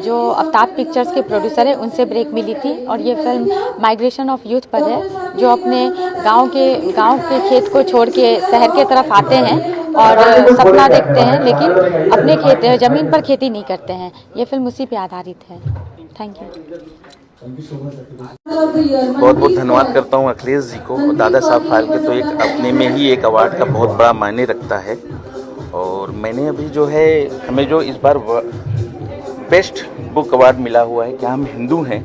जो आफ्ताब पिक्चर्स के प्रोड्यूसर है उनसे ब्रेक मिली थी और ये फिल्म माइग्रेशन ऑफ यूथ पर है, जो अपने गांव के खेत को छोड़ के शहर के तरफ आते हैं और सपना देखते हैं, लेकिन अपने खेत ज़मीन पर खेती नहीं करते हैं। ये फिल्म उसी पे आधारित है। Thank you. बहुत बहुत धन्यवाद करता हूँ अखिलेश जी को। दादा साहब फाल्के तो एक अपने में ही एक अवार्ड का बहुत बड़ा मायने रखता है। और मैंने अभी जो है, हमें जो इस बार बेस्ट बुक अवार्ड मिला हुआ है, क्या हम हिंदू हैं।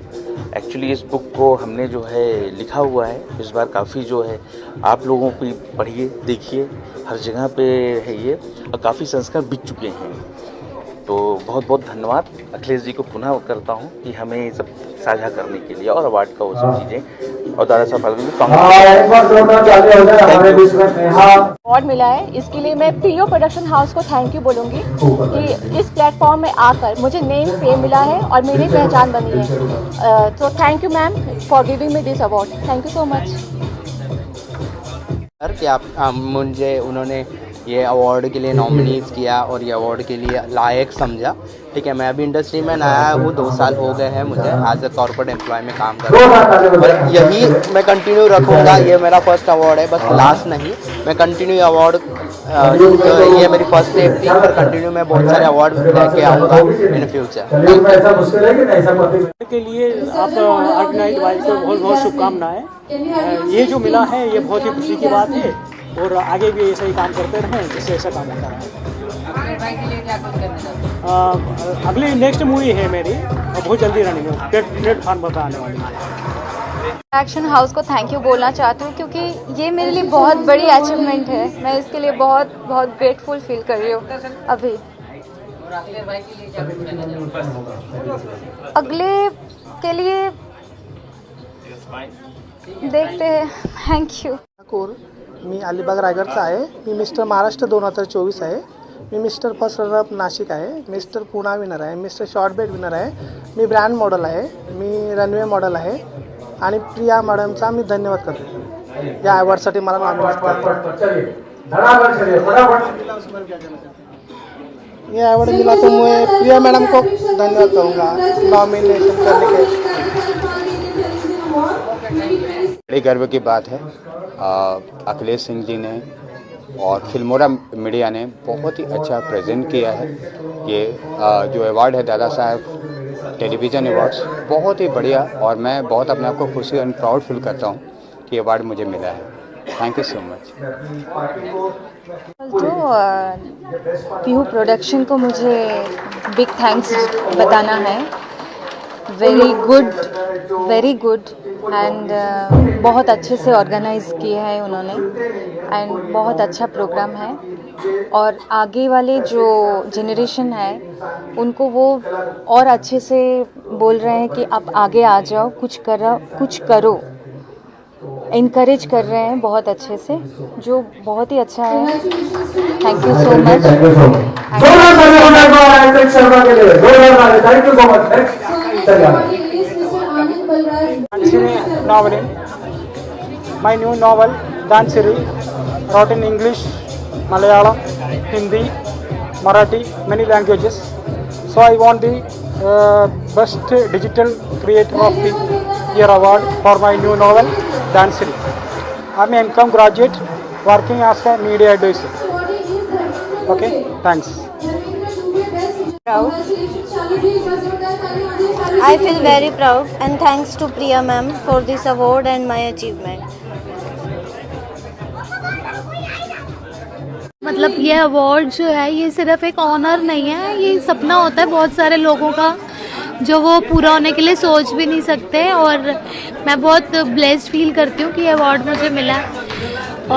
एक्चुअली इस बुक को हमने जो है लिखा हुआ है इस बार काफ़ी जो है आप लोगों को पढ़िए देखिए, हर जगह पे है ये, और काफ़ी संस्कार बिक चुके हैं। तो बहुत बहुत धन्यवाद अखिलेश जी को पुनः करता हूँ कि हमें सब साझा करने के लिए और अवार्ड का वो सब चीज़ें, और दादा साहब फाल्के अवार्ड मिला है। इसके लिए मैं पीओ प्रोडक्शन हाउस को थैंक यू बोलूँगी कि इस प्लेटफॉर्म में आकर मुझे नेम फेम मिला है और मेरी पहचान बनी है। तो thank you ma'am for giving me this award. Thank you so much sir कि आप मुझे उन्होंने ये अवार्ड के लिए नॉमिनेट किया और ये अवार्ड के लिए लायक समझा। ठीक है, मैं अभी इंडस्ट्री में नया हूँ, 2 साल हो गए हैं मुझे एज ए कॉर्पोरेट एम्प्लॉय में काम कर रहा हूँ, और यही मैं कंटिन्यू रखूँगा। ये मेरा फर्स्ट अवार्ड है, बस लास्ट नहीं। मैं कंटिन्यू अवार्ड, ये मेरी फर्स्ट स्टेप थी, पर कंटिन्यू मैं बहुत सारे अवार्ड लेके आऊँगा इन फ्यूचर। के लिए आप ऑर्गेनाइज वाइज को बहुत बहुत शुभकामनाएं। ये जो मिला है ये बहुत ही खुशी की बात है, और आगे भी ऐसा ही काम करते रहें जिससे ऐसा काम होता रहे। अगली नेक्स्ट मूवी है मेरी, बहुत जल्दी रनिंग है, प्लेटफॉर्म पर आने वाली है। एक्शन हाउस को थैंक यू बोलना चाहती हूँ, क्योंकि ये मेरे लिए बहुत बड़ी अचीवमेंट है। मैं इसके लिए बहुत बहुत ग्रेटफुल फील कर रही हूँ अभी। अगले के लिए देखते हैं। Thank you. मी अलिबाग रायगडचा आहे। मी मिस्टर महाराष्ट्र 2024 आहे। मी मिस्टर फर्स्ट रनरअप नाशिक आहे। मिस्टर पुणा विनर आहे। मिस्टर शॉर्ट बेट विनर आहे। मी ब्रँड मॉडेल आहे। मी रनवे मॉडेल आहे। आणि प्रिया मॅडमचा मी धन्यवाद करतो या अवॉर्डसाठी मला नॉमिनेट केलं। ये अवार्ड मिला तो मैं प्रिया मैडम को धन्यवाद करूँगा नॉमिनेशन करने के। बड़ी गर्व की बात है, अखिलेश सिंह जी ने और फिल्मोरा मीडिया ने बहुत ही अच्छा प्रेजेंट किया है। ये जो अवार्ड है दादा साहब टेलीविज़न अवार्ड्स, बहुत ही बढ़िया, और मैं बहुत अपने आप को खुशी एंड प्राउड फील करता हूँ कि ये अवार्ड मुझे मिला है। Thank you so much. तो पीहू प्रोडक्शन को मुझे बिग थैंक्स बताना है। वेरी गुड एंड बहुत अच्छे से ऑर्गेनाइज़ किया है उन्होंने, एंड बहुत अच्छा प्रोग्राम है। और आगे वाले जो जनरेशन है उनको वो और अच्छे से बोल रहे हैं कि आप आगे आ जाओ, कुछ करो, इनकरेज कर रहे हैं बहुत अच्छे से, जो बहुत ही अच्छा है। Thank you so much. Novel. My new novel Dansiri, wrote in English, Malayalam, Hindi, Marathi, many languages. So I won the Best Digital Creator of the Year award for my new novel, Dancing. I'm an MCOM graduate working as a media advisor. Okay, thanks. Proud. I feel very proud and thanks to Priya ma'am for this award and my achievement. मतलब ये award जो है ये सिर्फ एक honour नहीं है, ये सपना होता है बहुत सारे लोगों का जो वो पूरा होने के लिए सोच भी नहीं सकते। और मैं बहुत ब्लेस्ड फील करती हूँ कि ये अवार्ड मुझे मिला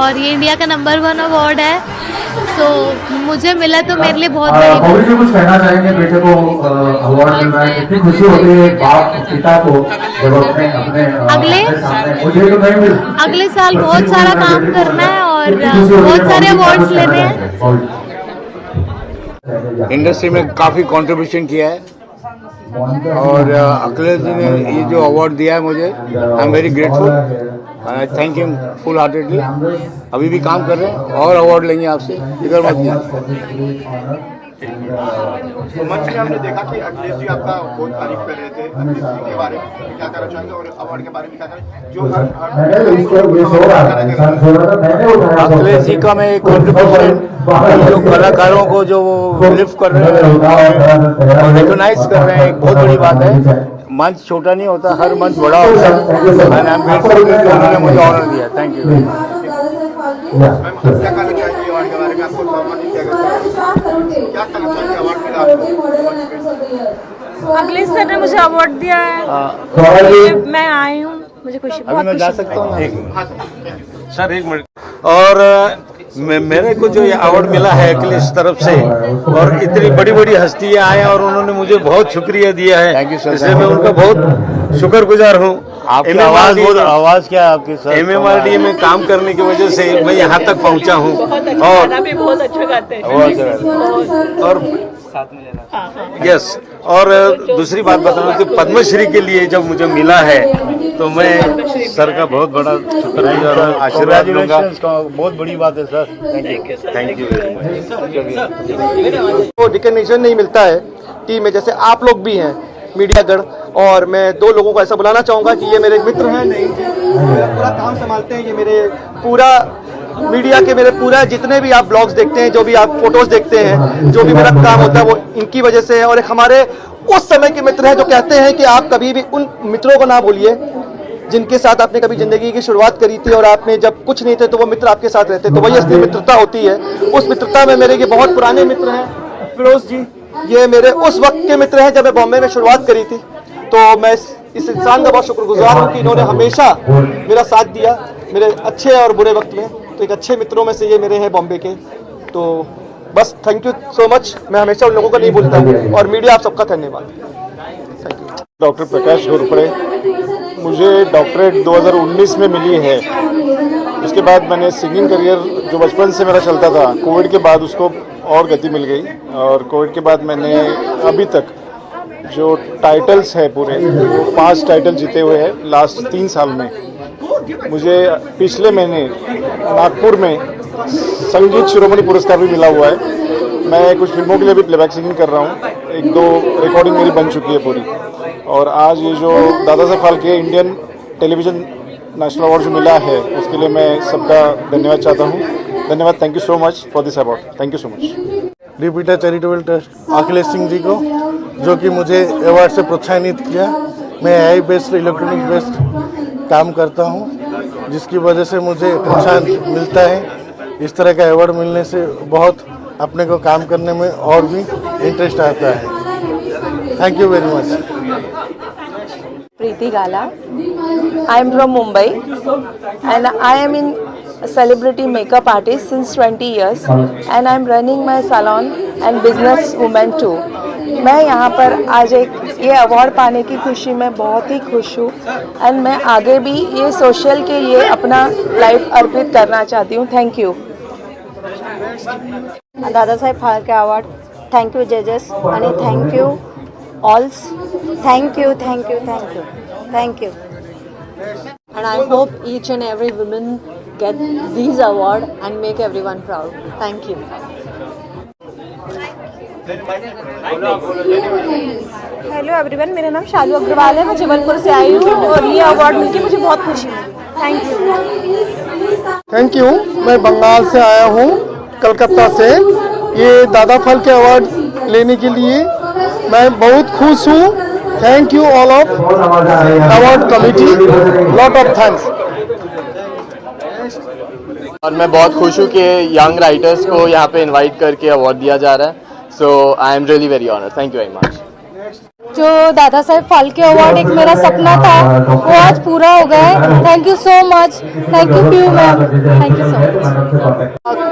और ये इंडिया का नंबर 1 अवार्ड है, तो मुझे मिला तो मेरे लिए बहुत बड़ी। जी कुछ कहना चाहेंगे बेटे को अवार्ड मिल रहा है, कितनी खुशी होती है बाप पिता को जब अपने मुझे तो नहीं मिल। अगले साल बहुत सारा काम करना है और बहुत सारे अवार्ड्स लेने हैं। इंडस्ट्री में काफ़ी कंट्रीब्यूशन किया है और अखिलेश जी ने ये जो अवार्ड दिया है मुझे, I am very grateful. I thank him full heartedly. अभी भी काम कर रहे हैं और अवार्ड लेंगे आपसे, इधर मत जाइए। मंच में हमने देखा कि अखिलेश जी आपका बहुत तारीफ कर रहे थे, अखिलेश जी के बारे में क्या कहना चाहेंगे और अवार्ड के बारे में क्या करें जो अखिलेश जी का मैं कंट्रीब्यूशन जो कलाकारों को जो लिफ्ट कर रहे हैं, रिकॉग्नाइज कर रहे हैं, एक बहुत बड़ी बात है। मंच छोटा नहीं होता, हर मंच बड़ा होता है। आई एम ग्रेटफुल कि उन्होंने मुझे ऑनर दिया। Thank you. क्या कहना चाहेंगे अवार्ड के बारे में? आपको सम्मानित किया गया, क्या कहना चाहेंगे अवार्ड मिला आपको? अखिलेश सर ने मुझे अवार्ड दिया है, मैं आई हूँ, मुझे खुशी बहुत। मैं जा सकता हूँ सर एक मिनट। और मेरे को जो ये अवार्ड मिला है अखिलेश तरफ से, और इतनी बड़ी बड़ी हस्तियां आए और उन्होंने मुझे बहुत शुक्रिया दिया है, थैंक यू सर। इसलिए मैं उनका बहुत शुक्रगुजार हूँ। आपकी आवाज क्या है आपकी सर? MMRDA में काम करने की वजह से मैं यहाँ तक पहुँचा हूँ। और भी बहुत अच्छा गाते हैं और यस, और दूसरी बात बताना कि पद्मश्री के लिए जब मुझे मिला है तो मैं सर का बहुत बड़ा शुक्रिया और आशीर्वाद दूंगा। बहुत बड़ी बात है sir. Thank you very much. को रिकग्निशन नहीं मिलता है टीम में, जैसे आप लोग भी हैं मीडियागढ़, और मैं 2 लोगों को ऐसा बुलाना चाहूँगा कि ये मेरे मित्र हैं, नहीं पूरा काम संभालते हैं, ये मेरे पूरा मीडिया के मेरे पूरा जितने भी आप ब्लॉग्स देखते हैं, जो भी आप फोटोज देखते हैं, जो भी मेरा काम होता है वो इनकी वजह से है। और एक हमारे उस समय के मित्र हैं जो कहते हैं कि आप कभी भी उन मित्रों को ना भूलिए जिनके साथ आपने कभी जिंदगी की शुरुआत करी थी और आपने जब कुछ नहीं थे तो वो मित्र आपके साथ रहते, तो वही असली मित्रता होती है। उस मित्रता में मेरे ये बहुत पुराने मित्र हैं, फिरोज जी, ये मेरे उस वक्त के मित्र हैं जब मैं बॉम्बे में शुरुआत करी थी। तो मैं इस इंसान का बहुत शुक्रगुजार हूँ कि इन्होंने हमेशा मेरा साथ दिया मेरे अच्छे और बुरे वक्त में। तो एक अच्छे मित्रों में से ये मेरे हैं बॉम्बे के। तो बस थैंक यू सो मच, मैं हमेशा उन लोगों को नहीं भूलता, और मीडिया आप सबका धन्यवाद। Thank you. डॉक्टर प्रकाश घोरपड़े, मुझे डॉक्टरेट 2019 में मिली है। उसके बाद मैंने सिंगिंग करियर जो बचपन से मेरा चलता था, कोविड के बाद उसको और गति मिल गई, और कोविड के बाद मैंने अभी तक जो टाइटल्स है पूरे, वो 5 टाइटल जीते हुए हैं लास्ट 3 साल में। मुझे पिछले महीने नागपुर में संगीत शिरोमणि पुरस्कार भी मिला हुआ है। मैं कुछ फिल्मों के लिए भी प्लेबैक सिंगिंग कर रहा हूँ, 1-2 रिकॉर्डिंग मेरी बन चुकी है पूरी। और आज ये जो Dada Saheb Phalke Indian television national award जो मिला है, उसके लिए मैं सबका धन्यवाद चाहता हूँ। धन्यवाद, thank you so much for this award, thank you so much. Repeater charitable trust Akhilesh Singh ji को, जो कि मुझे अवार्ड से प्रोत्साहित किया। मैं AI बेस्ड इलेक्ट्रॉनिक बेस्ड काम करता हूं, जिसकी वजह से मुझे प्रोत्साहन मिलता है। इस तरह का अवार्ड मिलने से बहुत अपने को काम करने में और भी इंटरेस्ट आता है। Thank you very much. Preeti Gala. I am from Mumbai and I am in celebrity makeup artist since 20 years and I am running my salon and business woman too. मैं यहाँ पर आज एक ये अवार्ड पाने की खुशी में बहुत ही खुश हूँ एंड मैं आगे भी ये सोशल के लिए अपना लाइफ अर्पित करना चाहती हूँ। Thank you. Dada Saheb Phalke award, thank you जजेस आणि thank you alls, thank you thank you thank you thank you. And I hope each and every woman get these award and make everyone proud. Thank you. Hello everyone, मेरा नाम शालू अग्रवाल है, मैं जबलपुर से आई हूँ और ये अवार्ड मिलकर मुझे बहुत खुशी है। Thank you. Thank you. मैं बंगाल से आया हूँ, कलकत्ता से। ये दादा फाल्के अवार्ड लेने के लिए मैं बहुत खुश हूँ। Thank you all of award committee, lot of thanks. और मैं बहुत खुश हूँ कि यंग राइटर्स को यहाँ पे इनवाइट करके अवार्ड दिया जा रहा है। So I am really very honoured. Thank you very much. जो दादा साहेब फाल्के अवार्ड एक मेरा सपना था वो आज पूरा हो गया है। Thank you so much. Thank you Piyu ma'am, thank you so much.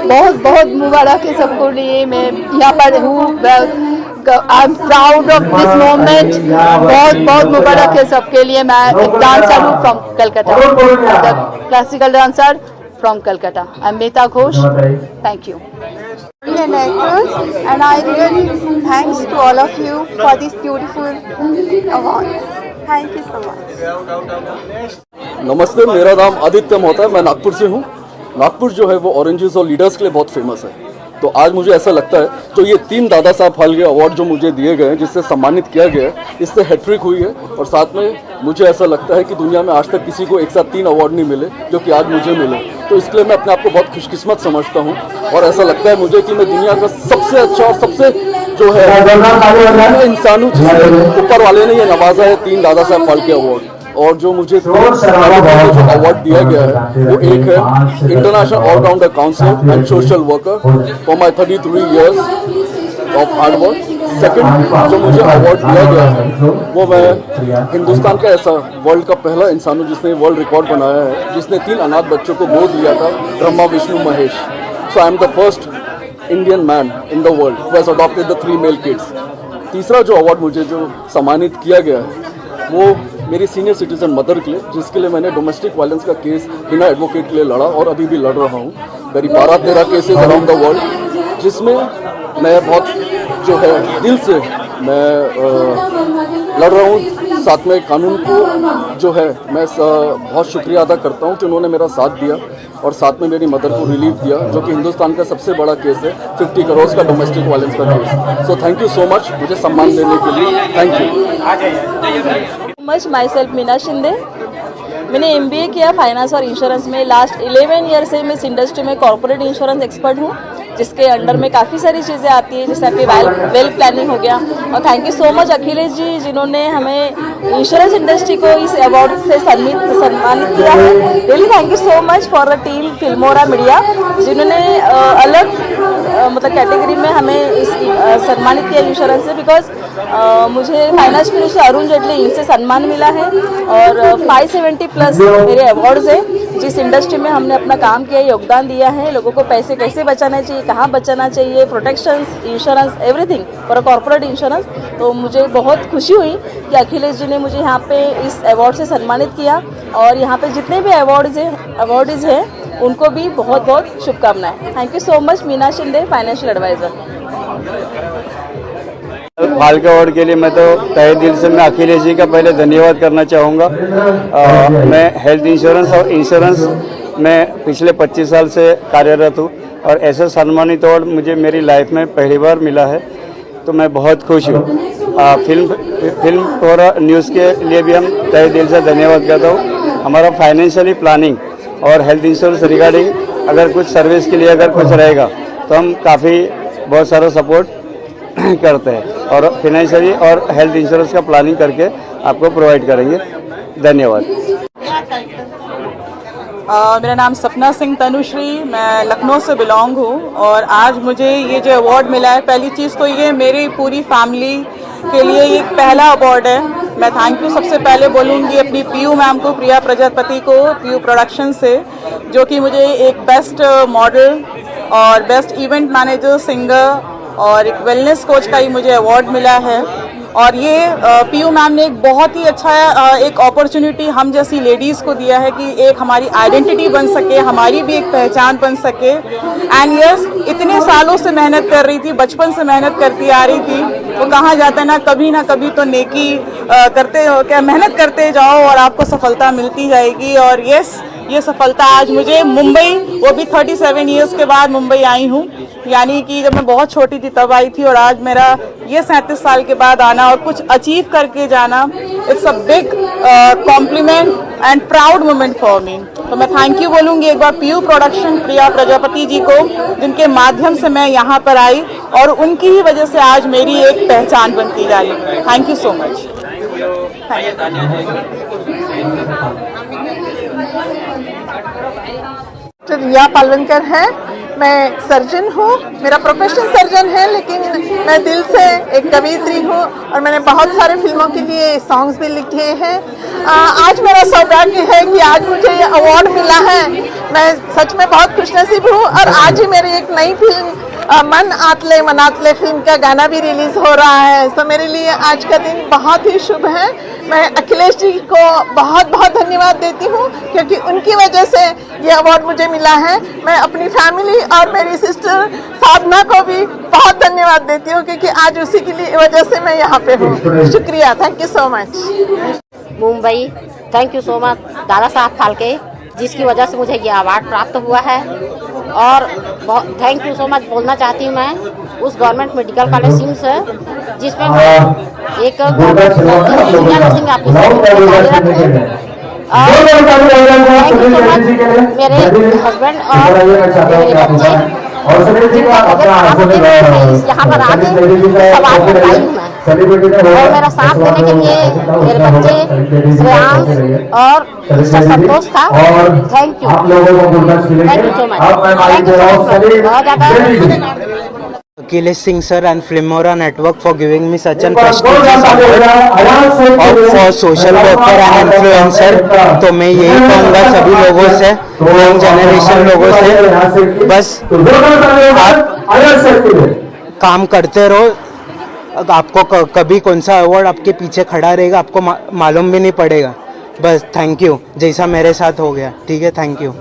बहुत बहुत मुबारक है सबको लिए। मैं यहाँ पर हूँ, I am proud of this moment. बहुत बहुत मुबारक है सबके लिए। मैं एक डांसर हूँ from Calcutta, classical dancer from Calcutta. I'm Meta Ghosh. Thank you. And actors, and I really thanks to all of you for this beautiful awards. Thank you so much. नमस्ते, मेरा नाम आदित्य मोहता है, मैं नागपुर से हूँ। नागपुर जो है वो ऑरेंजेस और लीडर्स के लिए बहुत फेमस है। तो आज मुझे ऐसा लगता है जो ये 3 दादा साहब फाल्के अवार्ड जो मुझे दिए गए हैं, जिससे सम्मानित किया गया है, इससे हैट्रिक हुई है। और साथ में मुझे ऐसा लगता है कि दुनिया में आज तक किसी को एक साथ 3 अवार्ड नहीं मिले जो कि आज मुझे मिले। तो इसके लिए मैं अपने आप को बहुत खुशकिस्मत समझता हूँ और ऐसा लगता है मुझे कि मैं दुनिया का सबसे अच्छा और सबसे जो है इंसान हूँ जिससे ऊपर वाले ने ये नवाजा है 3 दादा साहब फाल्के अवार्ड। और जो मुझे जो अवार्ड दिया गया है वो एक है international allrounder council and social worker for my 33 years of hard work. Second जो मुझे अवार्ड दिया गया है वो मैं हिंदुस्तान का ऐसा वर्ल्ड का पहला इंसान हूँ जिसने वर्ल्ड रिकॉर्ड बनाया है, जिसने 3 अनाथ बच्चों को गोद लिया था, Brahma Vishnu Mahesh. So I am the first Indian man in the world who has adopted the 3 male kids. तीसरा जो अवार्ड मुझे जो सम्मानित किया गया है वो मेरी सीनियर सिटीजन मदर के लिए, जिसके लिए मैंने डोमेस्टिक वायलेंस का केस बिना एडवोकेट के लिए लड़ा और अभी भी लड़ रहा हूँ। मेरी 12-13 केसेस अराउंड द वर्ल्ड, जिसमें मैं बहुत जो है दिल से मैं लड़ रहा हूँ। साथ में कानून को जो है मैं बहुत शुक्रिया अदा करता हूँ कि उन्होंने मेरा साथ दिया और साथ में मेरी मदर को रिलीफ दिया, जो कि हिंदुस्तान का सबसे बड़ा केस है, 50 करोड़ का डोमेस्टिक वायलेंस का case. So thank you so much मुझे सम्मान देने के लिए। Thank you much. My self Meena Shinde. मैंने MBA किया फाइनेंस और इंश्योरेंस में। लास्ट 11 ईयर से मैं इस इंडस्ट्री में कॉर्पोरेट इंश्योरेंस एक्सपर्ट हूँ, जिसके अंडर में काफ़ी सारी चीज़ें आती हैं, जैसे आपकी वेल प्लानिंग हो गया। और thank you so much Akhilesh ji, जिन्होंने हमें इंश्योरेंस इंडस्ट्री को इस अवार्ड से सम्मानित किया है। Really thank you so much for the team Filmora media, जिन्होंने अलग मतलब कैटेगरी में हमें इस सम्मानित किया इंश्योरेंस से। बिकॉज मुझे फाइनेंस मिनिस्टर अरुण जेटली इनसे सम्मान मिला है और 570+ मेरे अवार्ड्स हैं। जिस इंडस्ट्री में हमने अपना काम किया, योगदान दिया है, लोगों को पैसे कैसे बचाना चाहिए, कहाँ बचाना चाहिए, protections, insurance, everything for a corporate insurance. तो मुझे बहुत खुशी हुई कि अखिलेश जी ने मुझे यहाँ पे इस अवार्ड से सम्मानित किया। और यहाँ पे जितने भी अवार्डीज हैं उनको भी बहुत बहुत शुभकामनाएं। Thank you so much. Meena Shinde, financial advisor. Phalke award के लिए मैं तो तहे दिल से मैं अखिलेश जी का पहले धन्यवाद करना चाहूँगा। मैं हेल्थ इंश्योरेंस और इंश्योरेंस में पिछले 25 साल से कार्यरत हूँ और ऐसा सम्मानित अवार्ड मुझे मेरी लाइफ में पहली बार मिला है, तो मैं बहुत खुश हूँ। फिल्म फॉर न्यूज़ के लिए भी हम तहे दिल से धन्यवाद करता हूँ। हमारा फाइनेंशियली प्लानिंग और हेल्थ इंश्योरेंस रिगार्डिंग अगर कुछ सर्विस के लिए अगर कुछ रहेगा तो हम बहुत सारा सपोर्ट करते हैं और फाइनेंशियली और हेल्थ इंश्योरेंस का प्लानिंग करके आपको प्रोवाइड करेंगे। धन्यवाद। मेरा नाम सपना सिंह तनुश्री, मैं लखनऊ से बिलोंग हूँ और आज मुझे ये जो अवार्ड मिला है, पहली चीज़ तो ये मेरी पूरी फैमिली के लिए ये पहला अवार्ड है। मैं थैंक यू सबसे पहले बोलूँगी अपनी पीयू मैम को, प्रिया प्रजापति को, पीयू प्रोडक्शन से, जो कि मुझे एक बेस्ट मॉडल और बेस्ट इवेंट मैनेजर, सिंगर और एक वेलनेस कोच का ही मुझे अवार्ड मिला है। और ये पीयू मैम ने एक बहुत ही अच्छा एक अपॉर्चुनिटी हम जैसी लेडीज़ को दिया है कि एक हमारी आइडेंटिटी बन सके, हमारी भी एक पहचान बन सके। एंड यस, इतने सालों से मेहनत कर रही थी, बचपन से मेहनत करती आ रही थी। वो कहा जाता है ना, कभी तो नेकी करते हो क्या, मेहनत करते जाओ और आपको सफलता मिलती जाएगी। और यस, ये सफलता आज मुझे मुंबई, वो भी 37 ईयर्स के बाद मुंबई आई हूँ। यानी कि जब मैं बहुत छोटी थी तब आई थी, और आज मेरा ये 37 साल के बाद आना और कुछ अचीव करके जाना, it's a big complement and proud moment for me. तो मैं थैंक यू बोलूँगी एक बार पीयू प्रोडक्शन, प्रिया प्रजापति जी को, जिनके माध्यम से मैं यहाँ पर आई और उनकी ही वजह से आज मेरी एक पहचान बनती जा रही है। Thank you so much. Riya Palvankar है, मैं सर्जन हूँ, मेरा प्रोफेशन सर्जन है, लेकिन मैं दिल से एक कवियत्री हूँ और मैंने बहुत सारे फिल्मों के लिए सॉन्ग्स भी लिखे हैं। आज मेरा सौभाग्य है कि आज मुझे ये अवार्ड मिला है। मैं सच में बहुत खुशनसीब हूँ और आज ही मेरी एक नई फिल्म मन आतले मनातले फिल्म का गाना भी रिलीज हो रहा है। तो मेरे लिए आज का दिन बहुत ही शुभ है। मैं अखिलेश जी को बहुत बहुत धन्यवाद देती हूँ क्योंकि उनकी वजह से ये अवार्ड मुझे मिला है। मैं अपनी फैमिली और मेरी सिस्टर साधना को भी बहुत धन्यवाद देती हूँ क्योंकि आज उसी की वजह से मैं यहाँ पे हूँ। शुक्रिया, thank you so much. Mumbai, thank you so much Dada Saheb Phalke, जिसकी वजह से मुझे ये अवार्ड प्राप्त हुआ है। और थैंक यू सो मच बोलना चाहती हूँ मैं उस गवर्नमेंट मेडिकल कॉलेज सिम से, जिसमें मैं एक सीनियर नर्सिंग ऑफिसर मेरे हस्बैंड और मेरे बच्चे यहाँ पर आके सवाल कर पाई हूँ मैं, और मेरा साथ देने के लिए मेरे बच्चे श्रेयांश और मिस्टर संतोष था। थैंक यू सो मच, बहुत ज़्यादा। Akhilesh Singh sir and Filmora Network for giving me such an prestigious award for social worker and influencer। तो मैं यही कहूँगा सभी लोगों से, यंग जनरेशन लोगों से, बस आप काम करते रहो। आपको कभी कौन सा अवार्ड आपके पीछे खड़ा रहेगा आपको मालूम भी नहीं पड़ेगा। बस थैंक यू, जैसा मेरे साथ हो गया। ठीक है, थैंक यू।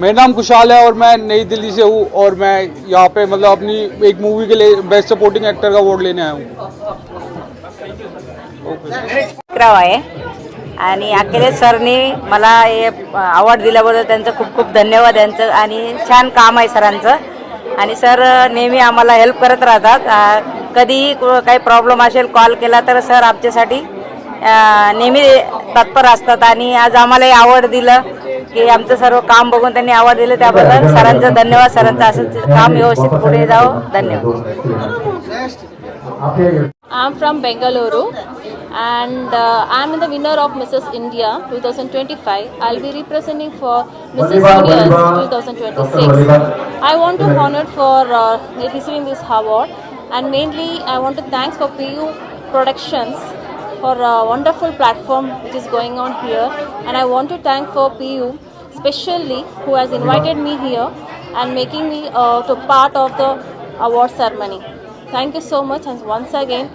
मेरा नाम कुशाल है और मैं नई दिल्ली से हूँ और मैं यहाँ पे मतलब अपनी एक मूवी के लिए बेस्ट सपोर्टिंग एक्टर का अवॉर्ड लेने आया हूँ। आहे आणि अखिलेश सरनी मला हे अवॉर्ड दिल्याबद्दल त्यांचं खूप खूप धन्यवाद यांचं, आणि छान काम आहे सरांचं। आणि सर नेहमी आम्हाला हेल्प करत राहतात। कधी काही प्रॉब्लेम असेल कॉल केला तर सर आमच्यासाठी नेहमी तत्पर असतात। आणि आज आम्हाला हे अवॉर्ड दिलं की आमचं सर्व काम बघून त्यांनी अवॉर्ड दिले, त्याबद्दल सरांचं धन्यवाद। सरांचं असंच काम व्यवस्थित पुढे जावं। धन्यवाद। I'm from Bengaluru and I'm the winner of Mrs. India 2025. I'll be representing for Mrs. Universe 2026. I want to honor for receiving this award, and mainly I want to thanks for PU Productions for a wonderful platform which is going on here, and I want to thank for PU especially who has invited me here and making me to part of the award ceremony. Thank you so much, and once again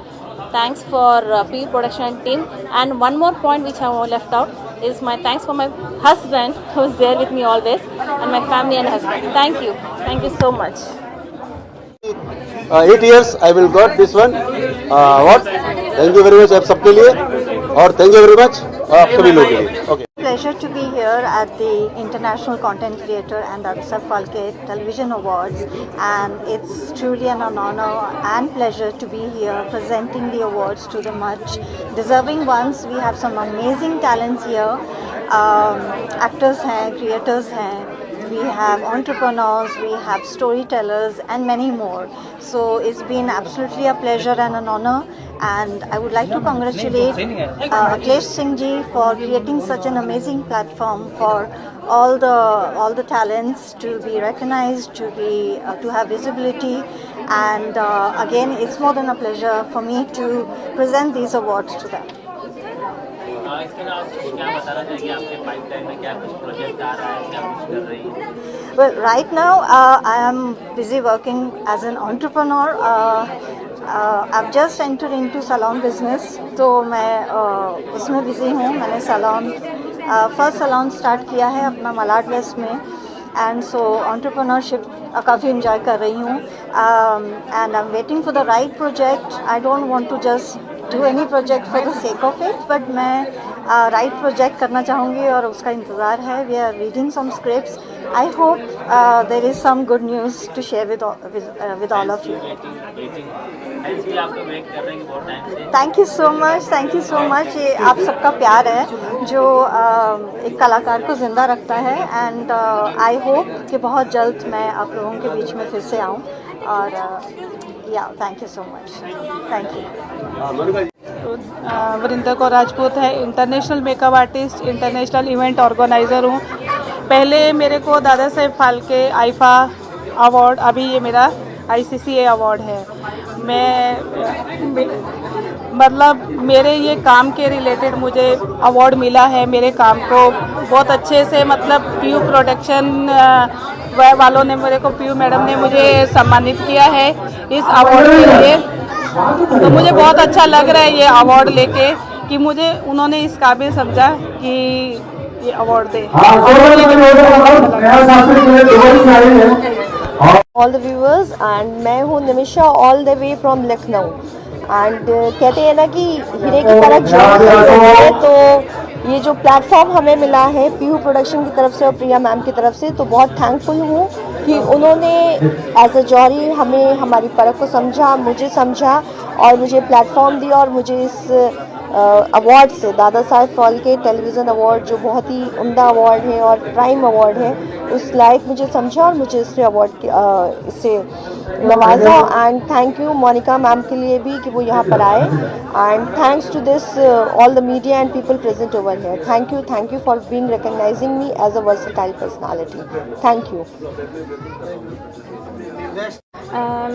thanks for PU production team. And one more point which I left out is my thanks for my husband who is there with me always, and my family and husband. Thank you so much. 8 years I will got this one award। Thank you very much आप सबके लिए, और thank you very much आप सभी लोगों के लिए। Okay. Pleasure to be here at the International Content Creator and Dada Falke Television Awards, and it's truly an honor and pleasure to be here presenting the awards to the much deserving ones. We have some amazing talents here, actors hain, creators hain, we have entrepreneurs, we have storytellers and many more. So it's been absolutely a pleasure and an honor, and I would like to congratulate Akhilesh Singh ji for creating such an amazing platform for all the talents to be recognized, to have visibility, and again it's more than a pleasure for me to present these awards to them. Well, right now I am busy working as an entrepreneur. I've just entered into salon business, तो मैं उसमें busy हूँ। मैंने salon first salon start किया है अपना Malad waste में, and so entrepreneurship काफ़ी enjoy कर रही हूँ, and I'm waiting for the right project. I don't want to just do any project for the sake of it, but मैं राइट प्रोजेक्ट करना चाहूँगी और उसका इंतज़ार है. We are reading some scripts. I hope there is some good news to share with all of you. Thank you so much. ये आप सबका प्यार है जो एक कलाकार को ज़िंदा रखता है. एंड आई होप कि बहुत जल्द मैं आप लोगों के बीच में फिर से आऊँ. और या thank you so much. Thank you. Varinder Kaur Rajput है, international makeup artist, international event organiser हूँ. पहले मेरे को दादा साहेब फाल्के आईफा अवार्ड, अभी ये मेरा ICCA अवार्ड है. मतलब मेरे ये काम के रिलेटेड मुझे अवार्ड मिला है. मेरे काम को बहुत अच्छे से मतलब पीयू प्रोडक्शन वालों ने मेरे को, पीयू मैडम ने मुझे सम्मानित किया है इस अवार्ड के लिए. तो मुझे बहुत अच्छा लग रहा है ये अवार्ड लेके कि मुझे उन्होंने इस काबिल समझा कि ये award they. All the viewers, and मैं हूँ Nimisha all the way from Lucknow. And कहते हैं ना कि हीरे की तरह है, तो ये जो प्लेटफॉर्म हमें मिला है पीयू प्रोडक्शन की तरफ से और प्रिया मैम की तरफ से, तो बहुत थैंकफुल हूँ कि उन्होंने एज अ जॉरी हमें हमारी परख को समझा, मुझे समझा और मुझे प्लेटफॉर्म दिया. और मुझे इस अवार्ड से, दादा साहेब फाल्के टेलीविज़न अवार्ड जो बहुत ही उम्दा अवार्ड है और प्राइम अवार्ड है, उस लायक मुझे समझा और मुझे इससे अवार्ड इससे नवाजा. And thank you Monika ma'am के लिए भी कि वो यहाँ पर आए. And thanks to this all the media and people present over here. Thank you for being recognising me as a versatile personality. Thank you.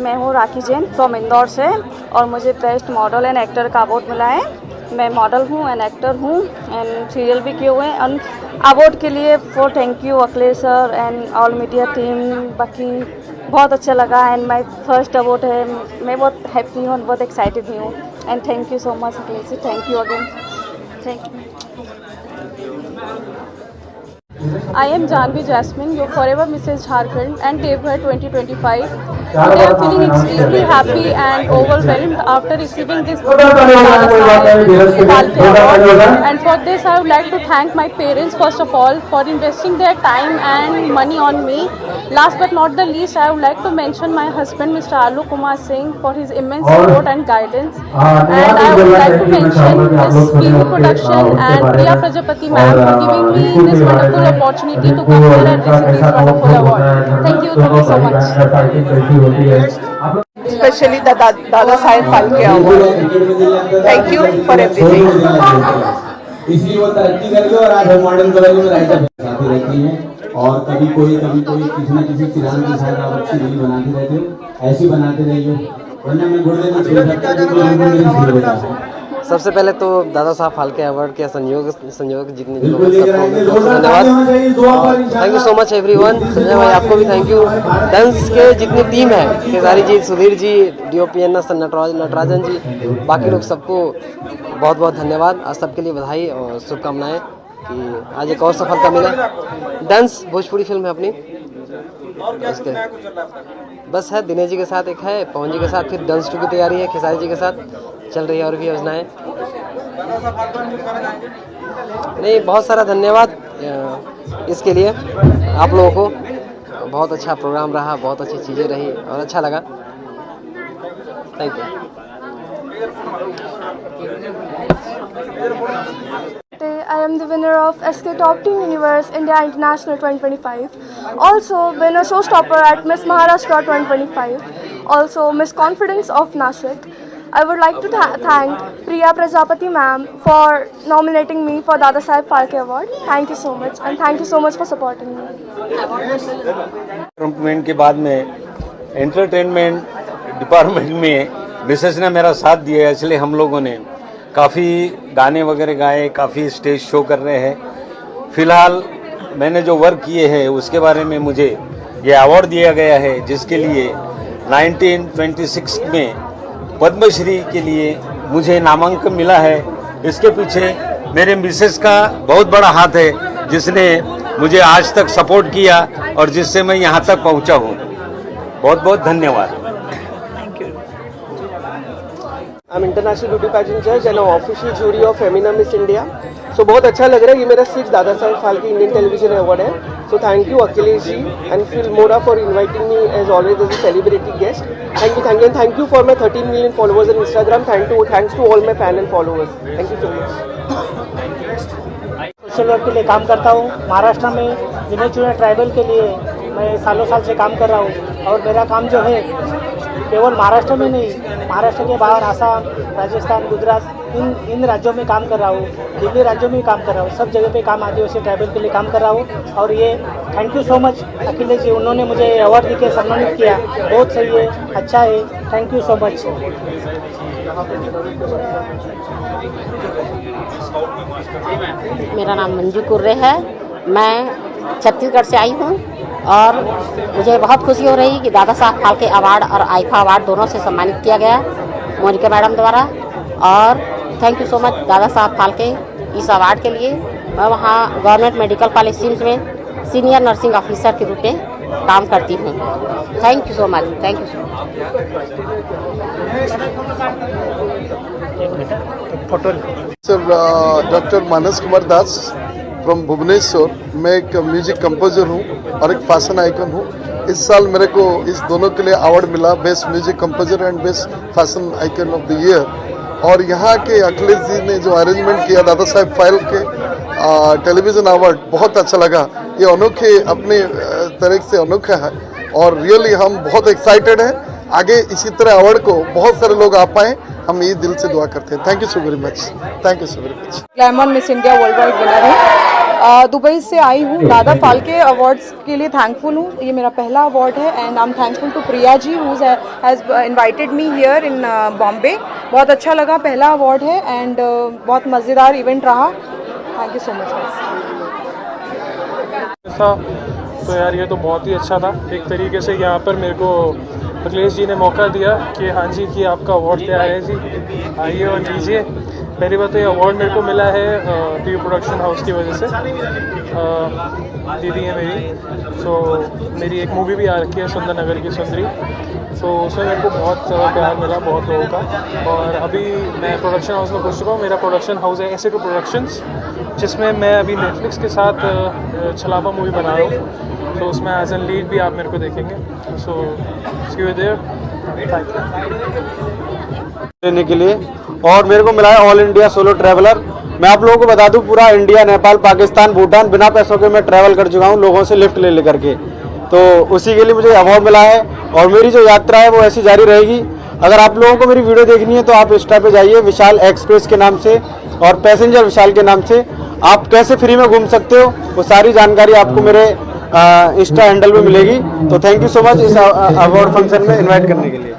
मैं हूँ राखी जैन फ्रॉम इंदौर से और मुझे बेस्ट मॉडल एंड एक्टर का अवार्ड मिला है. मैं मॉडल हूँ एंड एक्टर हूँ एंड सीरियल भी किए हुए हैं. एंड अवार्ड के लिए for thank you Akhilesh sir and all media team. बाकी बहुत अच्छा लगा एंड माय फर्स्ट अवार्ड है. मैं बहुत हैप्पी हूँ, बहुत एक्साइटेड भी हूँ. And thank you so much Akhilesh ji. Thank you again. Thank you. I am Janvi Jasmine, your forever Mrs. Jharkhand and Devghar 2025. Today I am feeling extremely happy and overwhelmed after receiving this award. And for this I would like to thank my parents first of all for investing their time and money on me. Last but not the least, I would like to mention my husband Mr. Alok Kumar Singh for his immense support and guidance. And I would like to mention this PU production and Priya Prajapati ma'am for giving me this wonderful opportunity to come here and receive this wonderful award. Thank you so much. Especially the Dada Saheb Phalke award. Thank you for everything. इसलिए वो तरक्की करके और आज हम modern college में writer बनाती रहती हैं और कभी कोई किसी न किसी चिराग के साथ आप अच्छी रील बनाते रहते हो. ऐसी बनाते रहिए वरना मैं गुर्दे में छोड़ सकता हूँ. सबसे पहले तो दादा साहब फाल्के अवार्ड के संयोग जितने लोग धन्यवाद. Thank you so much everyone. Sanjay भाई आपको भी थैंक यू. डांस के जितनी टीम है, खेसारी जी, सुधीर जी, DOP नटराजन जी, बाकी लोग सबको बहुत बहुत धन्यवाद. आज सबके लिए बधाई और शुभकामनाएं कि आज एक और सफलता मिले. डांस भोजपुरी फिल्म है अपनी, इसके बस है. दिनेश जी के साथ एक है, पवन जी के साथ, फिर डांस 2 की तैयारी है, खेसारी जी के साथ चल रही है और भी योजनाएं. नहीं, बहुत सारा धन्यवाद इसके लिए आप लोगों को. बहुत अच्छा प्रोग्राम रहा, बहुत अच्छी चीज़ें रही और अच्छा लगा. Thank you. I am the winner of SK Top Teen Universe India International 2025. Also been a showstopper at Miss Maharashtra 2025. Also Miss Confidence of Nashik. I would like to thank Priya Prajapati ma'am for nominating me for Dada Saheb Phalke Award. Thank you so much and thank you so much for supporting me. Development के बाद में entertainment department में Mrs ने मेरा साथ दिया है, इसलिए हम लोगों ने काफ़ी गाने वगैरह गाए, काफ़ी स्टेज शो कर रहे हैं. फ़िलहाल मैंने जो वर्क किए हैं उसके बारे में मुझे ये अवार्ड दिया गया है, जिसके लिए 1926 में पद्मश्री के लिए मुझे नामांकन मिला है. इसके पीछे मेरे मिसेस का बहुत बड़ा हाथ है, जिसने मुझे आज तक सपोर्ट किया और जिससे मैं यहाँ तक पहुँचा हूँ. बहुत बहुत धन्यवाद. Thank you. I am international beauty pageant जज and official jury of Femina miss India. So बहुत अच्छा लग रहा है, ये मेरा 6 Dada Saheb Phalke Indian television award है। So thank you Akhilesh ji and Filmora for inviting me as always as a celebrity guest. Thank you for my 13 million followers in Instagram. Thanks to all my fan and followers. Thank you so much. Social work के लिए काम करता हूँ महाराष्ट्र में, गिने चुने tribal के लिए मैं सालों साल से काम कर रहा हूँ। और मेरा काम जो है केवल महाराष्ट्र में नहीं, महाराष्ट्र के बाहर आसाम, राजस्थान, गुजरात इन राज्यों में काम कर रहा हूँ, दिल्ली राज्यों में काम कर रहा हूँ, सब जगह पे काम आदिवासी ट्राइबल के लिए काम कर रहा हूँ। और ये thank you so much Akhilesh ji, उन्होंने मुझे अवार्ड देके सम्मानित किया, बहुत सही है, अच्छा है, थैंक यू सो मच। मेरा नाम मंजू कुर्रे है, मैं छत्तीसगढ़ से आई हूँ और मुझे बहुत खुशी हो रही कि दादा साहब फाल्के अवार्ड और आईफा अवार्ड दोनों से सम्मानित किया गया मोनिका मैडम द्वारा। और thank you so much Dada Saheb Phalke इस अवार्ड के लिए। मैं वहाँ गवर्नमेंट मेडिकल कॉलेज सिम्स में सीनियर नर्सिंग ऑफिसर के रूप में काम करती हूँ। Thank you so much, thank you so much. Sir doctor Manas Kumar Das from Bhubaneswar. मैं एक म्यूजिक कंपोजर हूँ और एक फैशन आइकन हूँ। इस साल मेरे को इस दोनों के लिए अवार्ड मिला, best music composer and best fashion icon of the year. और यहाँ के अखिलेश जी ने जो अरेंजमेंट किया दादा साहेब फाल्के टेलीविज़न अवार्ड, बहुत अच्छा लगा। ये अनोखे अपने तरह से अनोखा है और रियली हम बहुत एक्साइटेड हैं। आगे इसी तरह अवार्ड को बहुत सारे लोग आ पाएँ, हम ये दिल से दुआ करते हैं। Thank you so very much, thank you so very much. Glamour miss India world wide winner हूँ, दुबई से आई हूँ। दादा फाल्के अवार्ड्स के लिए थैंकफुल हूँ, ये मेरा पहला अवार्ड है and I am thankful to Priya ji who has invited me here in Bombay. बहुत अच्छा लगा, पहला अवार्ड है एंड बहुत मज़ेदार इवेंट रहा। Thank you so much. तो यार ये तो बहुत ही अच्छा था, एक तरीके से यहाँ पर मेरे को अखिलेश जी ने मौका दिया कि हाँ जी कि आपका अवार्ड तैयार है जी, आइए और लीजिए। पहली बात तो ये अवार्ड मेरे को मिला है पीयू प्रोडक्शन हाउस की वजह से, दीदी है मेरी। सो मेरी एक मूवी भी आ रखी है सुंदर नगर की सुंदरी, सो उसमें मेरे को बहुत प्यार मिला बहुत लोगों का। और अभी मैं प्रोडक्शन हाउस में घुस चुका हूँ। मेरा प्रोडक्शन हाउस है AC2 प्रोडक्शंस, जिसमें मैं अभी नेटफ्लिक्स के साथ छलावा मूवी बना रहा हूँ। तो उसमें एज एन लीड भी आप मेरे को देखेंगे। सो सी यू देयर, थैंक यू। लेने के लिए और मेरे को मिला है ऑल इंडिया सोलो ट्रैवलर। मैं आप लोगों को बता दूं पूरा इंडिया, नेपाल, पाकिस्तान, भूटान बिना पैसों के मैं ट्रैवल कर चुका हूं लोगों से लिफ्ट ले लेकर के। तो उसी के लिए मुझे अवार्ड मिला है और मेरी जो यात्रा है वो ऐसी जारी रहेगी। अगर आप लोगों को मेरी वीडियो देखनी है तो आप इंस्टा पे जाइए विशाल एक्सप्रेस के नाम से और पैसेंजर विशाल के नाम से। आप कैसे फ्री में घूम सकते हो वो सारी जानकारी आपको मेरे इंस्टा हैंडल में मिलेगी। तो थैंक यू सो मच इस अवार्ड फंक्शन में इन्वाइट करने के लिए।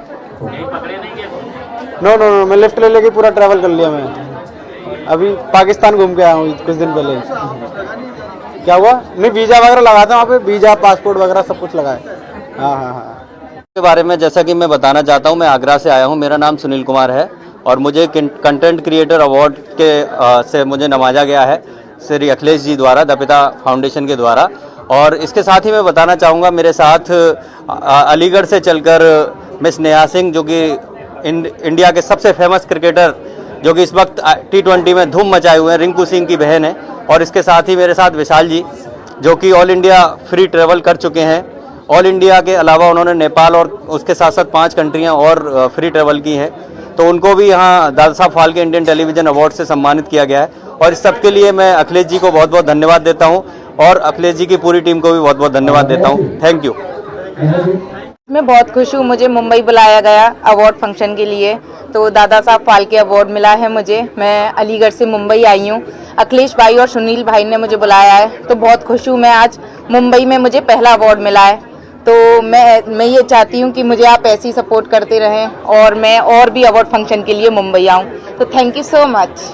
नो नो नो, मैं लिफ्ट ले लेके पूरा ट्रैवल कर लिया। मैं अभी पाकिस्तान घूम के आया हूँ कुछ दिन पहले। क्या हुआ? नहीं, वीज़ा वगैरह लगा था वहाँ पे, वीज़ा पासपोर्ट वगैरह सब कुछ लगा है। हाँ हाँ हाँ। के बारे में जैसा कि मैं बताना चाहता हूँ, मैं आगरा से आया हूँ। मेरा नाम सुनील कुमार है और मुझे कंटेंट क्रिएटर अवार्ड के से मुझे नवाजा गया है श्री अखिलेश जी द्वारा, द पिता फाउंडेशन के द्वारा। और इसके साथ ही मैं बताना चाहूँगा मेरे साथ अलीगढ़ से चलकर मिस नेहा सिंह, जो कि इंडिया के सबसे फेमस क्रिकेटर, जो कि इस वक्त T20 में धूम मचाए हुए हैं, रिंकू सिंह की बहन है। और इसके साथ ही मेरे साथ विशाल जी, जो कि ऑल इंडिया फ्री ट्रैवल कर चुके हैं। ऑल इंडिया के अलावा उन्होंने नेपाल और उसके साथ साथ 5 कंट्रियां और फ्री ट्रैवल की हैं। तो उनको भी यहाँ Dada Saheb Phalke Indian television award से सम्मानित किया गया है। और इस सब के लिए मैं अखिलेश जी को बहुत बहुत धन्यवाद देता हूँ और अखिलेश जी की पूरी टीम को भी बहुत बहुत धन्यवाद देता हूँ। Thank you. मैं बहुत खुश हूँ, मुझे मुंबई बुलाया गया अवार्ड फंक्शन के लिए, तो दादा साहब फाल्के अवार्ड मिला है मुझे। मैं अलीगढ़ से मुंबई आई हूँ, अखिलेश भाई और सुनील भाई ने मुझे बुलाया है, तो बहुत खुश हूँ मैं। आज मुंबई में मुझे पहला अवार्ड मिला है, तो मैं ये चाहती हूँ कि मुझे आप ऐसे ही सपोर्ट करते रहें और मैं और भी अवार्ड फंक्शन के लिए मुंबई आऊँ। तो थैंक यू सो मच।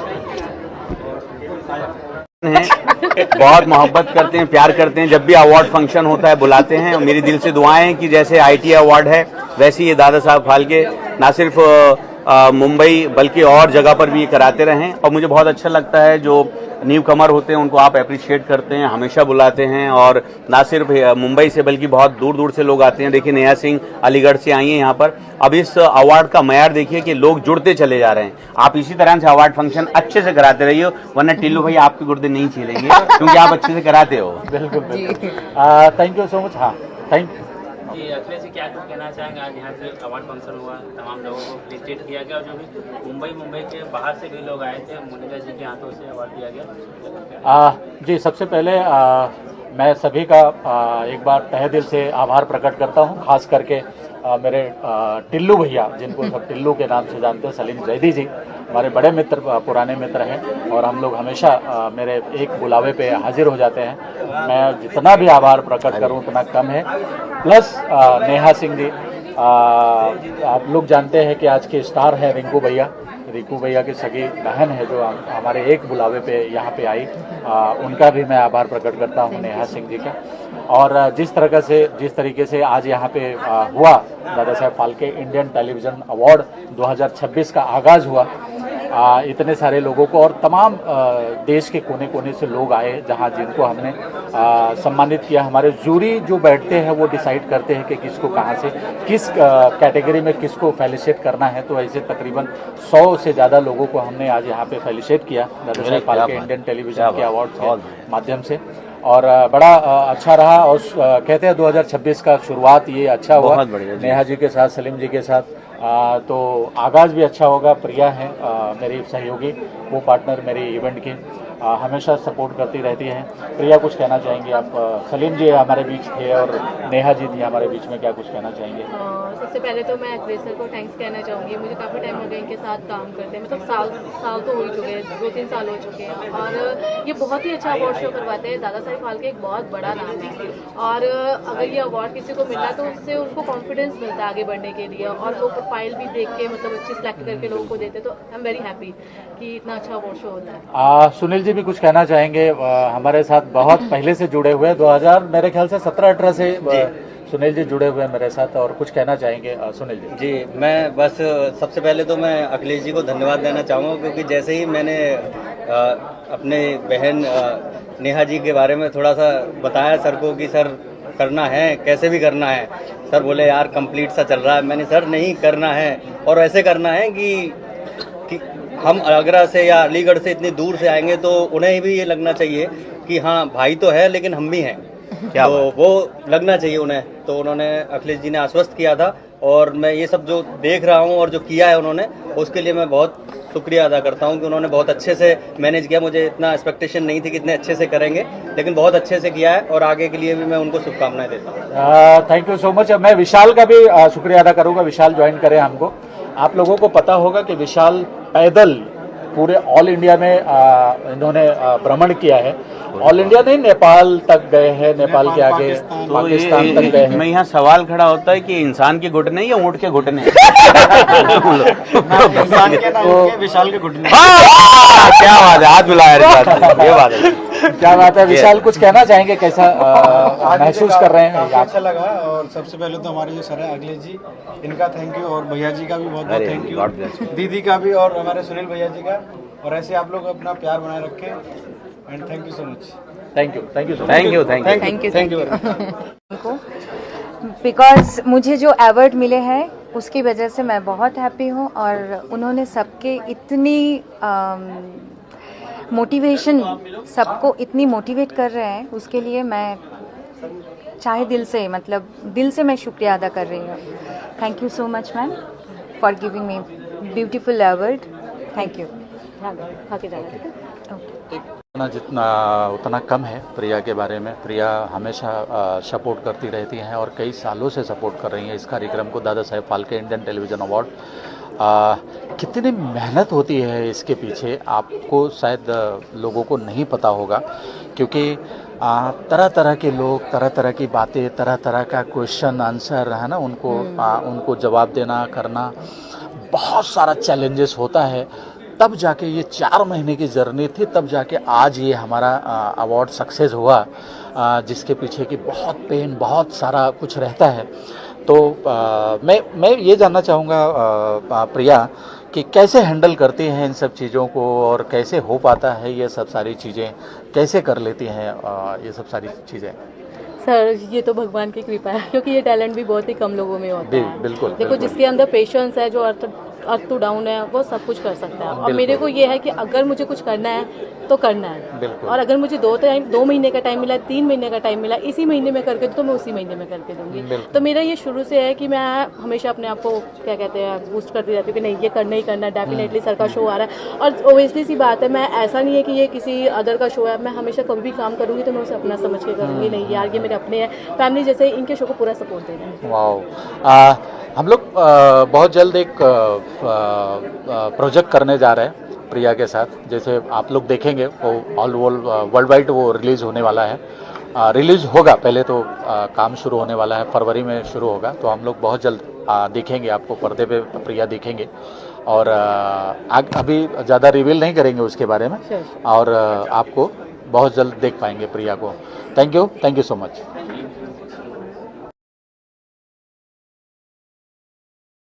बहुत मोहब्बत करते हैं, प्यार करते हैं। जब भी अवार्ड फंक्शन होता है बुलाते हैं और मेरी दिल से दुआएं हैं कि जैसे ITA अवार्ड है वैसे ये दादा साहब फाल्के ना सिर्फ मुंबई बल्कि और जगह पर भी ये कराते रहें। और मुझे बहुत अच्छा लगता है जो न्यू कमर होते हैं उनको आप अप्रिशिएट करते हैं, हमेशा बुलाते हैं। और ना सिर्फ मुंबई से बल्कि बहुत दूर दूर से लोग आते हैं। देखिए नेहा सिंह अलीगढ़ से आई हैं यहाँ पर। अब इस अवार्ड का मयार देखिए कि लोग जुड़ते चले जा रहे हैं। आप इसी तरह से अवार्ड फंक्शन अच्छे से कराते रहिए, वरना टिल्लू भाई आपके गुर्दे नहीं छीलेंगे क्योंकि आप अच्छे से कराते हो। बिल्कुल बिल्कुल, थैंक यू सो मच। हाँ थैंक यू जी। अखिलेश जी क्या कुछ कहना चाहेंगे? आज यहाँ पे अवार्ड फंक्शन हुआ, तमाम लोगों को फेलिसिटेट किया गया और जो भी मुंबई के बाहर से भी लोग आए थे, मोनिका जी के हाथों से अवार्ड दिया गया। जी, सबसे पहले मैं सभी का एक बार तहे दिल से आभार प्रकट करता हूँ, खास करके मेरे टिल्लू भैया, जिनको सब टिल्लू के नाम से जानते हैं, सलीम जैदी जी, हमारे बड़े मित्र, पुराने मित्र हैं और हम लोग हमेशा मेरे एक बुलावे पे हाजिर हो जाते हैं। मैं जितना भी आभार प्रकट करूं उतना कम है। प्लस नेहा सिंह जी, आप लोग जानते हैं कि आज के स्टार हैं रिंकू भैया की सगी बहन है जो हमारे एक बुलावे पे यहाँ पे आई, उनका भी मैं आभार प्रकट करता हूँ, नेहा सिंह जी का। और जिस तरीके से आज यहाँ पे हुआ दादा Saheb Phalke Indian television award 2026 का आगाज़ हुआ, इतने सारे लोगों को और तमाम देश के कोने कोने से लोग आए जहाँ जिनको हमने सम्मानित किया। हमारे जूरी जो बैठते हैं वो डिसाइड करते हैं कि किसको कहाँ से किस कैटेगरी में किसको फेलिसिटेट करना है। तो ऐसे तकरीबन 100 से ज़्यादा लोगों को हमने आज यहाँ पे फेलिसिटेट किया दादा साहेब फाल्के इंडियन टेलीविज़न के अवार्ड के माध्यम से, और बड़ा अच्छा रहा। और कहते हैं 2026 का शुरुआत ये अच्छा हुआ नेहा जी के साथ, सलीम जी के साथ, तो आगाज़ भी अच्छा होगा। प्रिया है मेरी सहयोगी, वो पार्टनर मेरी इवेंट की, हमेशा सपोर्ट करती रहती हैं। प्रिया कुछ कहना चाहेंगे आप? सलीम जी हमारे बीच थे और नेहा जी थी हमारे बीच में, क्या कुछ कहना चाहेंगे? सबसे पहले तो मैं अखिलेश सर को थैंक्स कहना चाहूँगी। मुझे काफ़ी टाइम हो गया इनके साथ काम करते हैं, मतलब साल तो हो ही चुके हैं, 2-3 साल हो चुके हैं। और ये बहुत ही अच्छा अवार्ड शो करवाते हैं। दादा साहेब फाल्के एक बहुत बड़ा नाम है और अगर ये अवार्ड किसी को मिलना तो उससे उनको कॉन्फिडेंस मिलता है आगे बढ़ने के लिए, और वो प्रोफाइल भी देख के मतलब अच्छी सेलेक्ट करके लोगों को देते। तो आई एम वेरी हैप्पी कि इतना अच्छा अवार्ड शो होता है। सुनील जी भी कुछ कहना चाहेंगे? हमारे साथ बहुत पहले से जुड़े हुए, 2000 मेरे ख्याल से 17-18 से सुनील जी जुड़े हुए हैं मेरे साथ, और कुछ कहना चाहेंगे सुनील जी? जी, मैं बस सबसे पहले तो मैं अखिलेश जी को धन्यवाद देना चाहूँगा, क्योंकि जैसे ही मैंने अपने बहन नेहा जी के बारे में थोड़ा सा बताया सर को कि सर करना है, कैसे भी करना है, सर बोले यार कंप्लीट सा चल रहा है। मैंने सर नहीं करना है, और ऐसे करना है कि हम आगरा से या अलीगढ़ से इतनी दूर से आएंगे तो उन्हें भी ये लगना चाहिए कि हाँ भाई तो है लेकिन हम भी हैं, तो वो लगना चाहिए उन्हें। तो उन्होंने, अखिलेश जी ने आश्वस्त किया था, और मैं ये सब जो देख रहा हूँ और जो किया है उन्होंने, उसके लिए मैं बहुत शुक्रिया अदा करता हूँ कि उन्होंने बहुत अच्छे से मैनेज किया। मुझे इतना एक्सपेक्टेशन नहीं थी कि इतने अच्छे से करेंगे, लेकिन बहुत अच्छे से किया है, और आगे के लिए भी मैं उनको शुभकामनाएं देता हूँ। Thank you so much. मैं विशाल का भी शुक्रिया अदा करूँगा, विशाल ज्वाइन करे हमको। आप लोगों को पता होगा कि विशाल पैदल पूरे ऑल इंडिया में इन्होंने भ्रमण किया है। ऑल इंडिया नहीं, नेपाल तक गए हैं, नेपाल के आगे पाकिस्तान तक गए हैं। मैं यहाँ सवाल खड़ा होता है कि इंसान के घुटने या ऊँट के घुटने? इंसान के ना ऊँट के, विशाल के घुटने। क्या बात है, हाथ मिलाया ये बात है। क्या बात है विशाल, कुछ कहना चाहेंगे? कैसा महसूस कर रहे हैं? अच्छा लगा। और सबसे पहले तो हमारे जो सर है अखिलेश जी, इनका थैंक यू, और भैया जी का भी बहुत बहुत थैंक यू, दीदी का भी, और हमारे सुनील भैया जी का। और ऐसे आप लोग अपना प्यार बनाए रखें, and thank you so much. Thank you so much. Thank you because मुझे जो अवार्ड मिले हैं उसकी वजह से मैं बहुत हैप्पी हूँ, और उन्होंने सबके इतनी मोटिवेशन, सबको इतनी मोटिवेट कर रहे हैं, उसके लिए मैं चाहे दिल से, मतलब दिल से मैं शुक्रिया अदा कर रही हूँ। Thank you so much ma'am for giving me beautiful award. Thank you. जितना उतना कम है प्रिया के बारे में। प्रिया हमेशा सपोर्ट करती रहती हैं और कई सालों से सपोर्ट कर रही हैं इस कार्यक्रम को, दादा Saheb Phalke Indian television award. कितनी मेहनत होती है इसके पीछे, आपको शायद लोगों को नहीं पता होगा, क्योंकि तरह तरह के लोग, तरह तरह की बातें, तरह तरह का क्वेश्चन आंसर है ना, उनको जवाब देना करना, बहुत सारा चैलेंजेस होता है। तब जाके ये 4 महीने की जर्नी थी, तब जाके आज ये हमारा अवार्ड सक्सेस हुआ, जिसके पीछे की बहुत पेन, बहुत सारा कुछ रहता है। तो मैं ये जानना चाहूँगा प्रिया कि कैसे हैंडल करती हैं इन सब चीज़ों को और कैसे हो पाता है ये सब सारी चीज़ें, कैसे कर लेती हैं ये सब सारी चीज़ें? सर ये तो भगवान की कृपा है, क्योंकि ये टैलेंट भी बहुत ही कम लोगों में होता है। बिल्कुल देखो, जिसके अंदर पेशेंस है, जो अप टू डाउन है, वो सब कुछ कर सकता है। और मेरे को ये है कि अगर मुझे कुछ करना है तो करना है, और अगर मुझे 2 महीने का टाइम मिला, 3 महीने का टाइम मिला, इसी महीने में करके तो मैं उसी महीने में करके दूंगी। तो मेरा ये शुरू से है कि मैं हमेशा अपने आप को क्या कहते हैं बूस्ट करती रहती हूँ कि नहीं, ये करना ही करना है, डेफिनेटली सर का शो आ रहा है। और ओबियसली सी बात है, मैं ऐसा नहीं है कि ये किसी अदर का शो है, मैं हमेशा कभी भी काम करूँगी तो मैं उसे अपना समझ के करूँगी। नहीं यार, ये मेरे अपने हैं, फैमिली जैसे, इनके शो को पूरा सपोर्ट दे रहे हैं। वाह, हम लोग बहुत जल्द एक प्रोजेक्ट करने जा रहे हैं प्रिया के साथ। जैसे आप लोग देखेंगे वो वर्ल्ड वाइड वो रिलीज़ होने वाला है, रिलीज़ होगा, पहले तो काम शुरू होने वाला है, फरवरी में शुरू होगा। तो हम लोग बहुत जल्द देखेंगे, आपको पर्दे पे प्रिया दिखेंगे। और अभी ज़्यादा रिवील नहीं करेंगे उसके बारे में, और आपको बहुत जल्द देख पाएंगे प्रिया को। Thank you so much.